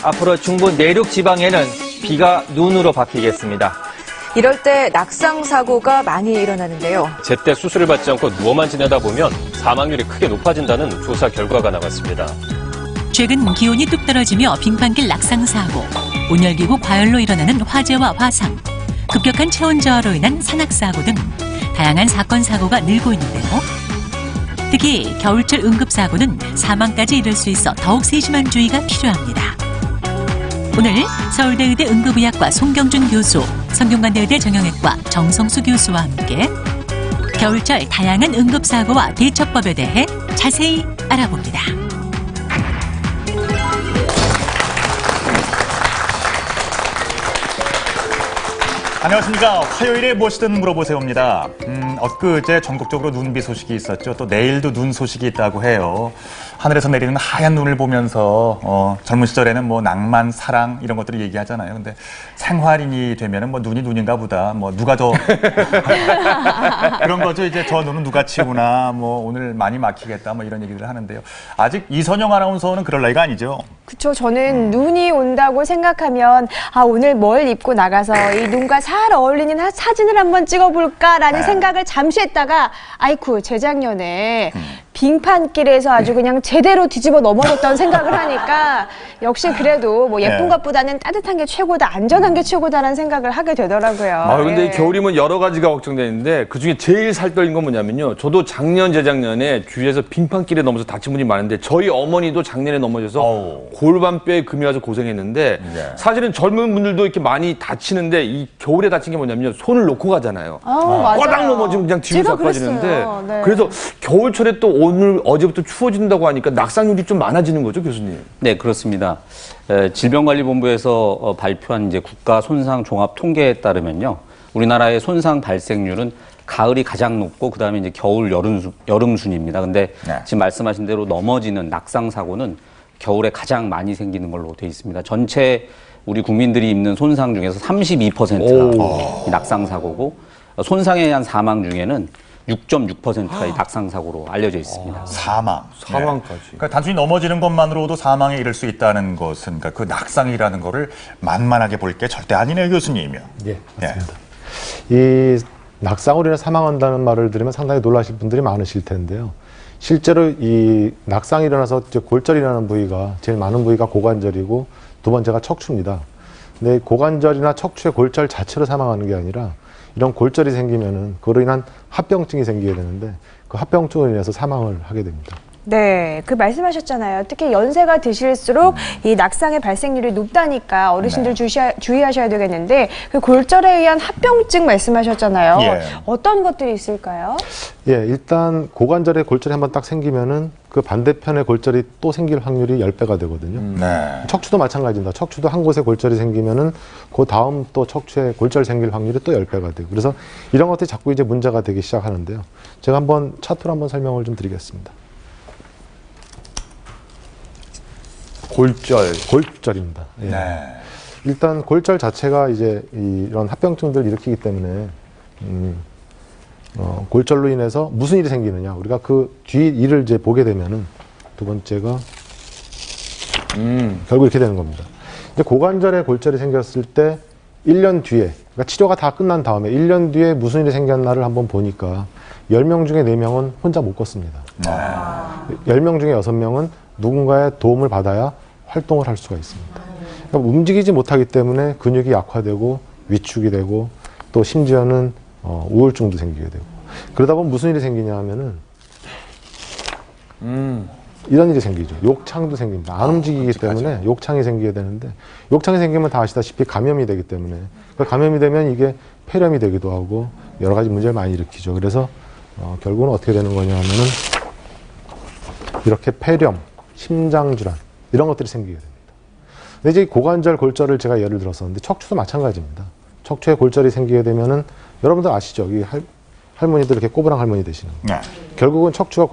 앞으로 중부 내륙 지방에는 비가 눈으로 바뀌겠습니다. 이럴 때 낙상 사고가 많이 일어나는데요. 제때 수술을 받지 않고 누워만 지내다 보면 사망률이 크게 높아진다는 조사 결과가 나왔습니다. 최근 기온이 뚝 떨어지며 빙판길 낙상 사고, 온열기구 과열로 일어나는 화재와 화상, 급격한 체온 저하로 인한 산악 사고 등 다양한 사건 사고가 늘고 있는데요. 특히 겨울철 응급 사고는 사망까지 이를 수 있어 더욱 세심한 주의가 필요합니다. 오늘 서울대 의대 응급의학과 송경준 교수, 성균관대 의대 정형외과 정성수 교수와 함께 겨울철 다양한 응급사고와 대처법에 대해 자세히 알아봅니다. 안녕하십니까. 화요일에 무엇이든 물어보세요입니다. 엊그제 전국적으로 눈비 소식이 있었죠. 또 내일도 눈 소식이 있다고 해요. 하늘에서 내리는 하얀 눈을 보면서 젊은 시절에는 뭐 낭만, 사랑 이런 것들을 얘기하잖아요. 근데 생활인이 되면은 뭐 눈이 눈인가 보다. 뭐 누가 더 그런 거죠. 이제 저 눈은 누가 치우나 뭐 오늘 많이 막히겠다 뭐 이런 얘기를 하는데요. 아직 이선영 아나운서는 그럴 나이가 아니죠. 그쵸. 저는 눈이 온다고 생각하면 오늘 뭘 입고 나가서 이 눈과 잘 어울리는 사진을 한번 찍어볼까라는 생각을 잠시 했다가 아이쿠 재작년에 빙판길에서 아주 그냥 제대로 뒤집어 넘어졌던 생각을 하니까 역시 그래도 뭐 예쁜 것보다는 따뜻한 게 최고다, 안전한 게 최고다라는 생각을 하게 되더라고요. 근데 겨울이면 여러 가지가 걱정되는데 그중에 제일 살떨린 건 뭐냐면요. 저도 작년, 재작년에 주위에서 빙판길에 넘어서 다친 분이 많은데 저희 어머니도 작년에 넘어져서 골반뼈에 금이 와서 고생했는데 사실은 젊은 분들도 이렇게 많이 다치는데 이 겨울에 다친 게 뭐냐면요. 손을 놓고 가잖아요. 꽈당 넘어지면 그냥 뒤로 자빠지는데 그래서 겨울철에 또 오늘 어제부터 추워진다고 하니까 낙상률이 좀 많아지는 거죠, 교수님? 네, 그렇습니다. 질병관리본부에서 발표한 이제 국가 손상 종합 통계에 따르면요, 우리나라의 손상 발생률은 가을이 가장 높고 그다음에 이제 겨울, 여름 순입니다. 근데 지금 말씀하신 대로 넘어지는 낙상 사고는 겨울에 가장 많이 생기는 걸로 돼 있습니다. 전체 우리 국민들이 입는 손상 중에서 32%가 이 낙상 사고고 손상에 의한 사망 중에는 6.6%가 이 낙상 사고로 알려져 있습니다. 사망까지. 그러니까 단순히 넘어지는 것만으로도 사망에 이를 수 있다는 것은 그러니까 그 낙상이라는 거를 만만하게 볼 게 절대 아니네요, 교수님이요. 예, 맞습니다. 이 낙상으로 인해 사망한다는 말을 들으면 상당히 놀라실 분들이 많으실 텐데요. 실제로 이 낙상이 일어나서 골절이라는 부위가 제일 많은 부위가 고관절이고 두 번째가 척추입니다. 근데 고관절이나 척추의 골절 자체로 사망하는 게 아니라 이런 골절이 생기면은 그로 인한 합병증이 생기게 되는데 그 합병증으로 인해서 사망을 하게 됩니다. 네, 그 말씀하셨잖아요. 특히 연세가 드실수록 이 낙상의 발생률이 높다니까 어르신들 주의하셔야 되겠는데 그 골절에 의한 합병증 말씀하셨잖아요. 어떤 것들이 있을까요? 예, 일단 고관절에 골절이 한번 딱 생기면은 그 반대편에 골절이 또 생길 확률이 10배가 되거든요. 척추도 마찬가지입니다. 척추도 한 곳에 골절이 생기면은 그 다음 또 척추에 골절 생길 확률이 또 10배가 되고 그래서 이런 것들이 자꾸 이제 문제가 되기 시작하는데요. 제가 한번 차트로 한번 설명을 좀 드리겠습니다. 골절입니다. 예. 일단 골절 자체가 이제 이런 합병증들을 일으키기 때문에 골절로 인해서 무슨 일이 생기느냐 우리가 그 뒤 일을 이제 보게 되면은 두 번째가 결국 이렇게 되는 겁니다. 이제 고관절에 골절이 생겼을 때 1년 뒤에 그러니까 치료가 다 끝난 다음에 1년 뒤에 무슨 일이 생겼나를 한번 보니까 10명 중에 4명은 혼자 못 걷습니다. 10명 중에 6명은 누군가의 도움을 받아야 활동을 할 수가 있습니다. 그러니까 움직이지 못하기 때문에 근육이 약화되고 위축이 되고 또 심지어는 우울증도 생기게 되고 그러다 보면 무슨 일이 생기냐 하면은 이런 일이 생기죠. 욕창도 생깁니다. 안 움직이기 때문에 욕창이 생기게 되는데 욕창이 생기면 다 아시다시피 감염이 되기 때문에 감염이 되면 이게 폐렴이 되기도 하고 여러 가지 문제를 많이 일으키죠. 그래서 결국은 어떻게 되는 거냐 하면은 이렇게 폐렴, 심장질환 이런 것들이 생기게 됩니다. 근데 이제 고관절 골절을 제가 예를 들었었는데 척추도 마찬가지입니다. 척추에 골절이 생기게 되면은 여러분들 아시죠? 이 할머니들 이렇게 꼬부랑 할머니 되시는 거. 결국은 척추가